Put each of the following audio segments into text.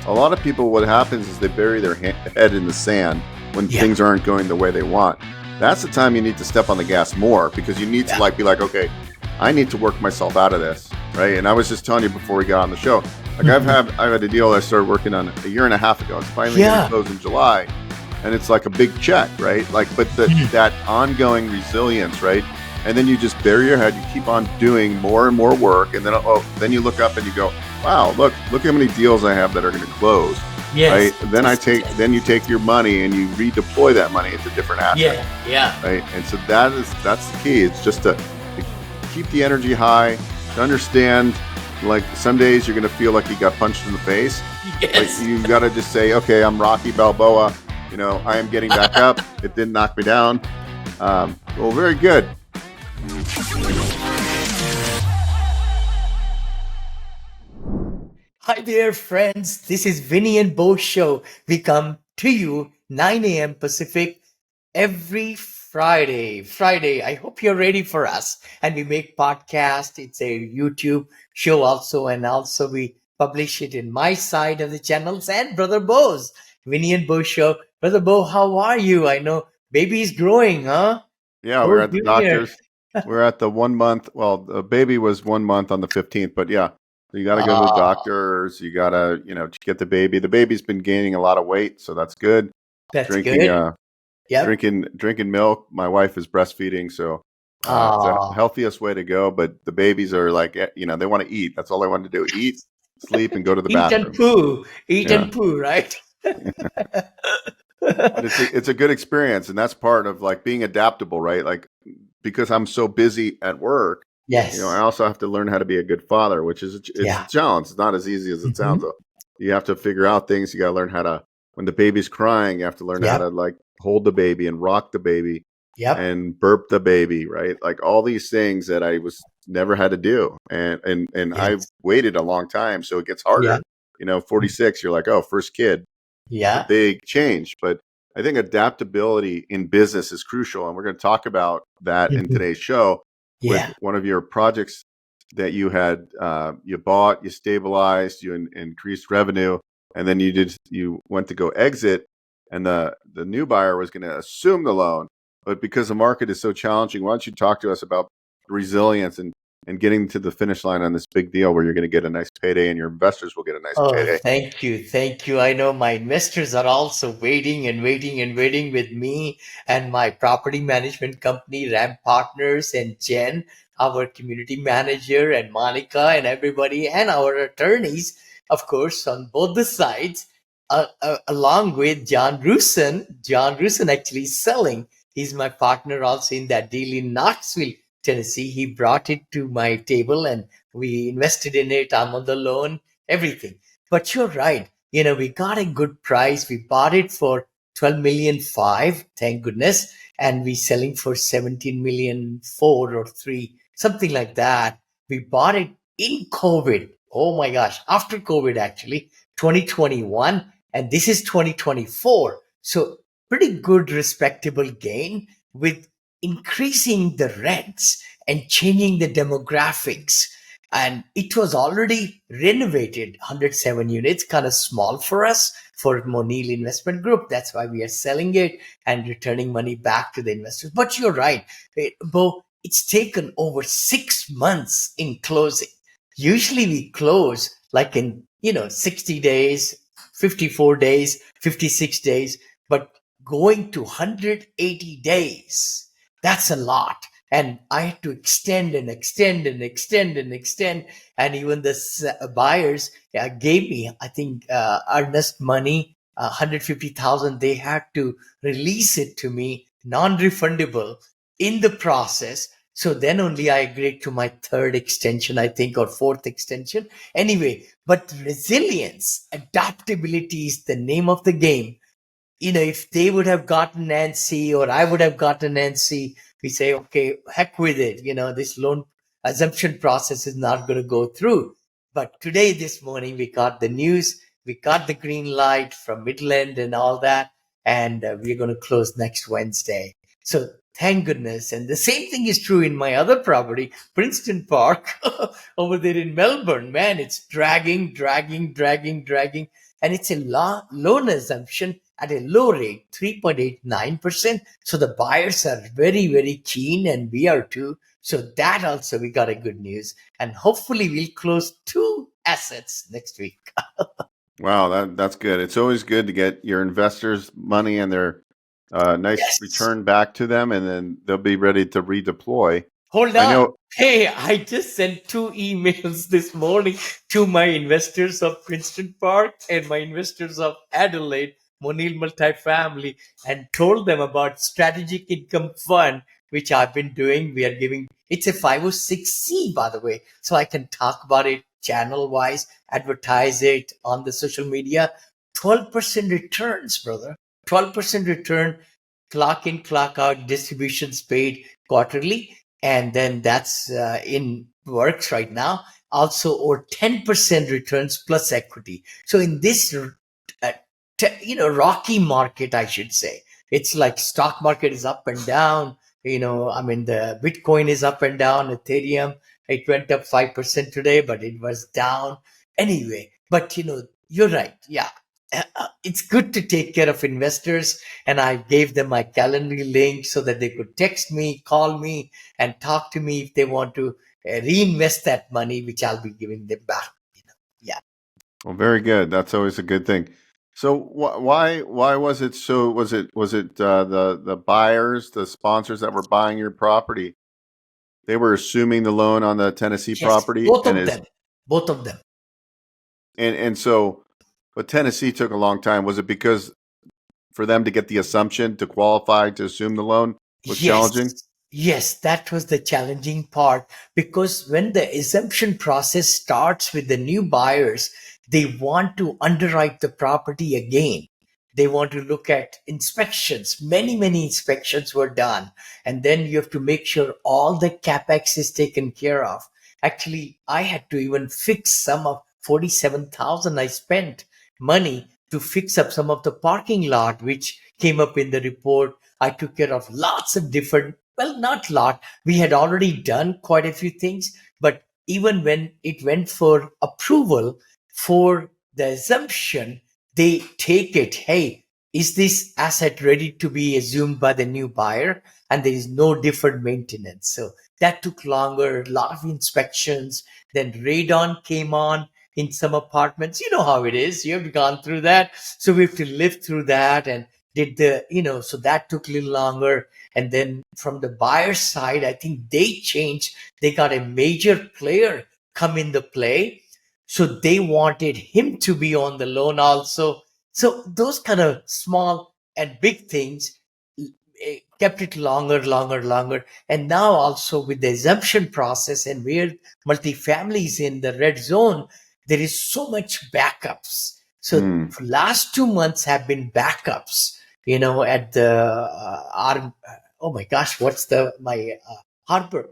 a lot of people, what happens is they bury their head in the sand when Yeah. things aren't going the way they want. That's the time you need to step on the gas more, because you need to Yeah. like be like, okay, I need to work myself out of this, right? And I was just telling you before we got on the show, like I've had a deal I started working on a year and a half ago. It's finally going to Yeah. close in July, and it's like a big check, right? Like, but that ongoing resilience, right? And then you just bury your head. You keep on doing more and more work, and then you look up and you go, wow, look how many deals I have that are going to close. Yes. Right. Then you take your money and you redeploy that money into different assets. Yeah. Yeah. Right. And so that's the key. It's just to keep the energy high, to understand, like some days you're going to feel like you got punched in the face. Yes. Like you got to just say, okay, I'm Rocky Balboa. I am getting back up. It didn't knock me down. Well, very good. Hi there, friends. This is Vinney and Beau Show. We come to you 9 a.m. Pacific every Friday. I hope you're ready for us. And we make podcast. It's a YouTube show also, and also we publish it in my side of the channels and Brother Beau's Vinney and Beau Show. Brother Beau, how are you? I know baby is growing, huh? Yeah, we Beau were at the Junior. doctor's. We're at the 1 month. Well, the baby was 1 month on the 15th, but yeah, you got to go to the Ah, doctors. You got to, get the baby. The baby's been gaining a lot of weight, so that's good. that's Drinking, good. Yep. drinking milk. My wife is breastfeeding, so it's the Ah. healthiest way to go. But the babies are like, they want to eat. That's all they want to do: eat, sleep, and go to the Eat and bathroom. poo. Eat Yeah. and poo, right? But it's a good experience, and that's part of like being adaptable, right? Like, because I'm so busy at work, I Yes. also have to learn how to be a good father, which is it's a Yeah. challenge. It's not as easy as it sounds. Hmm. Though. You have to figure out things. You got to learn how to, when the baby's crying, you have to learn how to Yep. like hold the baby and rock the baby Yep. and burp the baby, right? Like all these things that I was never had to do, and I've Yes. waited a long time, so it gets Yeah. harder. 46, you're like, oh, first kid. It's a Yeah. big change, but I think adaptability in business is crucial. And we're going to talk about that in Mhm. today's show with Yeah. one of your projects that you had, you bought, you stabilized, you increased revenue, and then you went to go exit, and the new buyer was going to assume the loan. But because the market is so challenging, why don't you talk to us about resilience and getting to the finish line on this big deal where you're going to get a nice payday and your investors will get a nice Oh, payday? thank you. Thank you. I know my investors are also waiting and waiting and waiting with me and my property management company, Ram Partners, and Jen, our community manager, and Monica, and everybody, and our attorneys, of course, on both the sides, along with John Rusin. John Rusin actually is selling. He's my partner also in that deal in Knoxville, Tennessee. He brought it to my table and we invested in it. I'm on the loan, everything. But you're right. We got a good price. We bought it for 12 million five, thank goodness, and we selling for 17 million four or three, something like that. We bought it in COVID. Oh my gosh, after COVID actually, 2021, and this is 2024. So pretty good respectable gain with increasing the rents and changing the demographics, and it was already renovated 107 units, kind of small for us for Monil Investment Group. That's why we are selling it and returning money back to the investors. But you're right, Bo, it's taken over 6 months in closing. Usually we close like in 60 days, 54 days, 56 days, but going to 180 days, that's a lot. And I had to extend and extend and extend and extend. And even the buyers gave me, I think, earnest money, 150,000. They had to release it to me, non-refundable, in the process. So then only I agreed to my third extension, I think, or fourth extension. Anyway, but resilience, adaptability is the name of the game. If they would have gotten Nancy or I would have gotten Nancy, we say, okay, heck with it. This loan assumption process is not going to go through. But today, this morning, we got the news, we got the green light from Midland and all that, and we're going to close next Wednesday. So thank goodness. And the same thing is true in my other property, Princeton Park, over there in Melbourne. Man, it's dragging. and it's a loan assumption at a low rate, 3.89%. So the buyers are very, very keen, and we are too. So that also we got a good news, and hopefully we'll close 2 assets next week. Wow, that's good. It's always good to get your investors' money and their nice Yes. return back to them, and then they'll be ready to redeploy. Hold I on. know. Hey, I just sent 2 emails this morning to my investors of Princeton Park and my investors of Adelaide, Monil Multifamily, and told them about Strategic Income Fund, which I've been doing. We are giving, it's a 506C, by the way. So I can talk about it channel wise, advertise it on the social media. 12% returns, brother. 12% return, clock in, clock out, distributions paid quarterly, and then that's in works right now. Also, or 10% returns plus equity. So in this rocky market, I should say, it's like stock market is up and down. I mean, the Bitcoin is up and down. Ethereum, it went up 5% today, but it was down anyway. But you're right. Yeah. It's good to take care of investors, and I gave them my Calendly link so that they could text me, call me, and talk to me if they want to reinvest that money, which I'll be giving them back. Yeah. Well, very good. That's always a good thing. So why was it so? Was it the buyers, the sponsors that were buying your property? They were assuming the loan on the Tennessee Yes, property, both of them. Both of them. and so, but Tennessee took a long time. Was it because for them to get the assumption to qualify to assume the loan was challenging? Yes, yes, that was the challenging part, because when the assumption process starts with the new buyers, they want to underwrite the property again. They want to look at inspections. Many, many inspections were done. And then you have to make sure all the capex is taken care of. Actually, I had to even fix some of 47,000 I spent money to fix up some of the parking lot, which came up in the report. I took care of lots of different, well, not lot. We had already done quite a few things, but even when it went for approval for the assumption, they take it. Hey, is this asset ready to be assumed by the new buyer? And there is no deferred maintenance. So that took longer, a lot of inspections. Then radon came on in some apartments. You know how it is. You have gone through that. So we have to live through that, and so that took a little longer. And then from the buyer side, I think they changed. They got a major player come in the play. So they wanted him to be on the loan also. So those kind of small and big things kept it longer, longer, longer. And now also with the assumption process, and where multifamilies in the red zone, there is so much backups. So Hmm. for last 2 months have been backups, at the oh my gosh, what's the my Arbor,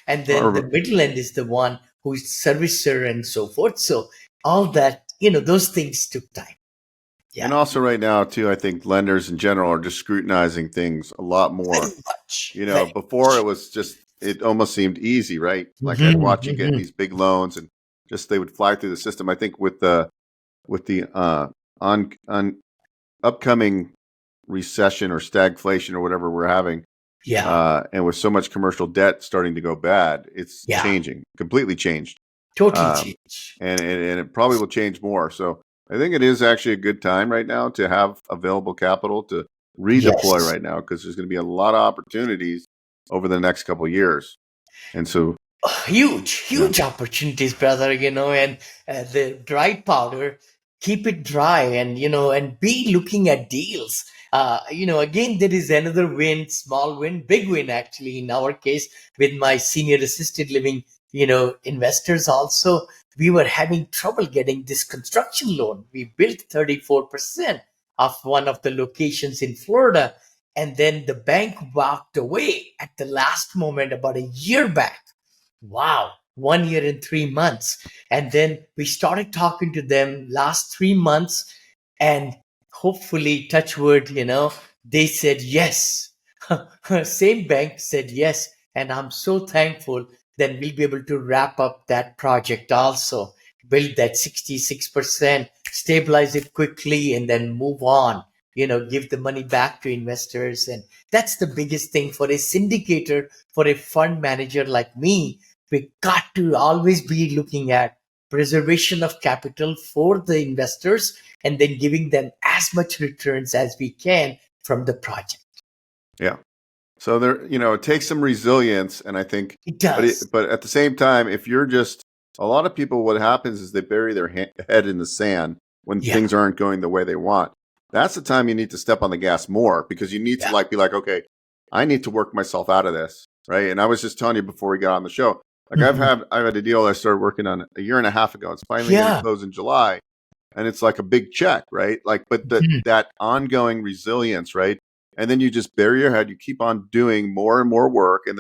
and then the Or middle end is the one who is servicer and so forth. So all that, those things took time. Yeah, and also right now too, I think lenders in general are just scrutinizing things a lot very more. much, You know, very before it much. was just it almost seemed easy, right? Like I'd Mhm, watch you get mhm. these big loans and just they would fly through the system. I think with the on upcoming recession or stagflation or whatever we're having, Yeah, and with so much commercial debt starting to go bad, it's yeah, changing, completely changed, totally um, change. and it probably will change more. So I think it is actually a good time right now to have available capital to redeploy Yes. right now because there's going to be a lot of opportunities over the next couple of years. And so, Huge, yeah, huge opportunities, brother. And the dry powder, keep it dry, and and be looking at deals. Again, there is another win, small win, big win, actually, in our case, with my senior assisted living, investors also. We were having trouble getting this construction loan. We built 34% of one of the locations in Florida, and then the bank walked away at the last moment about a year back. Wow, 1 year and 3 months. And then we started talking to them last 3 months, and hopefully, touch wood, they said yes. Same bank said yes. And I'm so thankful that we'll be able to wrap up that project also. build that 66%, stabilize it quickly, and then move on. Give the money back to investors. And that's the biggest thing for a syndicator, for a fund manager like me. We got to always be looking at preservation of capital for the investors, and then giving them as much returns as we can from the project. Yeah. So there, it takes some resilience, and I think, It does. but at the same time, if you're just a lot of people, what happens is they bury their head in the sand when Yeah. things aren't going the way they want. That's the time you need to step on the gas more, because you need to be like, okay, I need to work myself out of this, right? And I was just telling you before we got on the show, like I've had a deal I started working on a year and a half ago. It's finally going to close in July, and it's like a big check, right? Like, but that ongoing resilience, right? And then you just bury your head. You keep on doing more and more work, and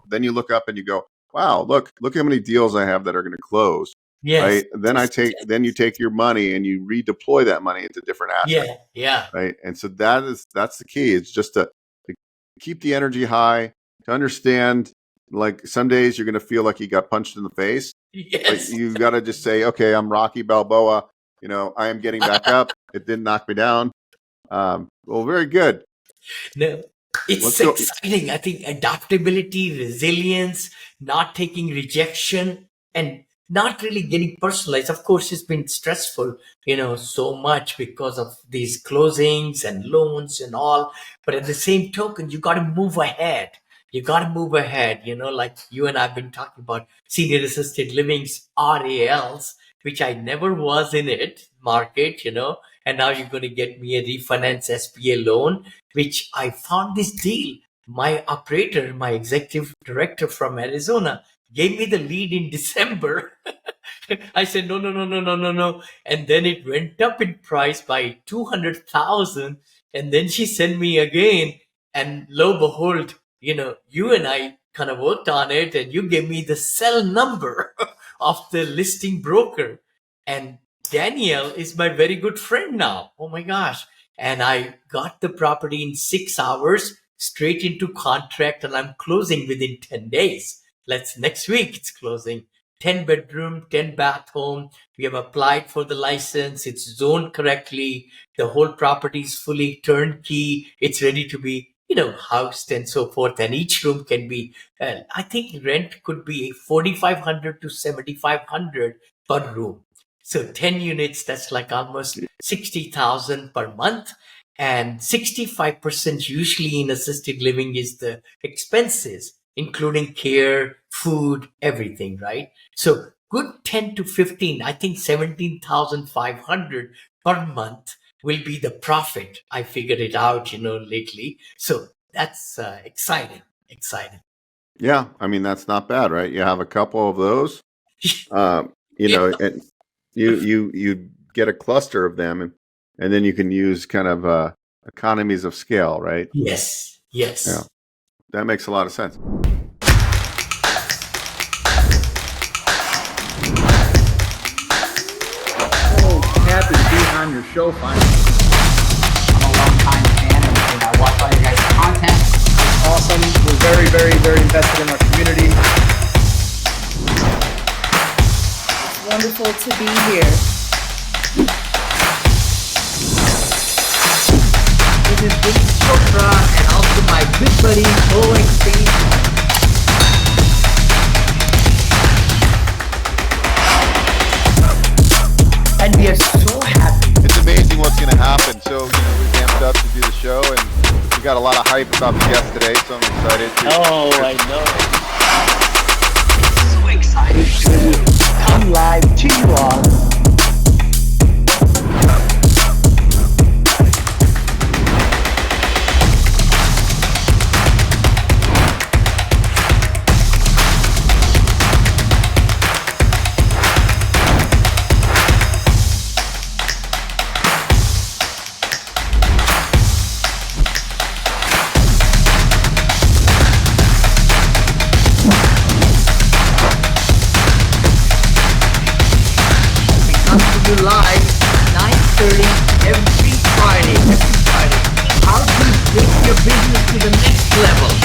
then you look up and you go, "Wow, look how many deals I have that are going to close." Yes. Right? Then you take your money and you redeploy that money into different assets. Yeah. Right? And so that's the key. It's just to keep the energy high, to understand. Like some days you're going to feel like you got punched in the face. Yes. But you got to just say, "Okay, I'm Rocky Balboa. I am getting back up. It didn't knock me down." Well, very good. No, it's exciting. I think adaptability, resilience, not taking rejection, and not really getting personalized. Of course, it's been stressful, so much because of these closings and loans and all. But at the same token, you got to move ahead. Like you and I've been talking about senior assisted livings, RALs, which I never was in it market, and now you're going to get me a refinance SBA loan, which I found this deal. My operator, my executive director from Arizona, gave me the lead in December. I said, no. And then it went up in price by 200,000. And then she sent me again. And lo and behold, you and I kind of worked on it, and you gave me the cell number of the listing broker. And Danielle is my very good friend now. Oh my gosh. And I got the property in 6 hours, straight into contract, and I'm closing within 10 days. Next week it's closing. 10 bedroom, 10 bath home. We have applied for the license. It's zoned correctly. The whole property is fully turnkey. It's ready to be, housed and so forth. And each room can be, I think rent could be 4,500 to 7,500 per room. So 10 units, that's like almost 60,000 per month. And 65% usually in assisted living is the expenses, including care, food, everything, right? So good 10 to 15, I think 17,500 per month will be the profit. I figured it out, lately. So that's exciting. Yeah. I mean, that's not bad, right? You have a couple of those, and you get a cluster of them, and then you can use kind of economies of scale, right? Yes. Yeah. That makes a lot of sense. Happy to be on your show finally. I'm a long-time fan, and I watch all your guys' content. It's awesome. We're very, very, very invested in our community. It's wonderful to be here. This is Vinney Chopra, and also my good buddy, OXP. And we are so happy. It's amazing what's going to happen. So, we amped up to do the show, and we got a lot of hype about the guest today, so I'm excited. I know. So excited to come live to you all. Live 9:30 every Friday. How to take your business to the next level.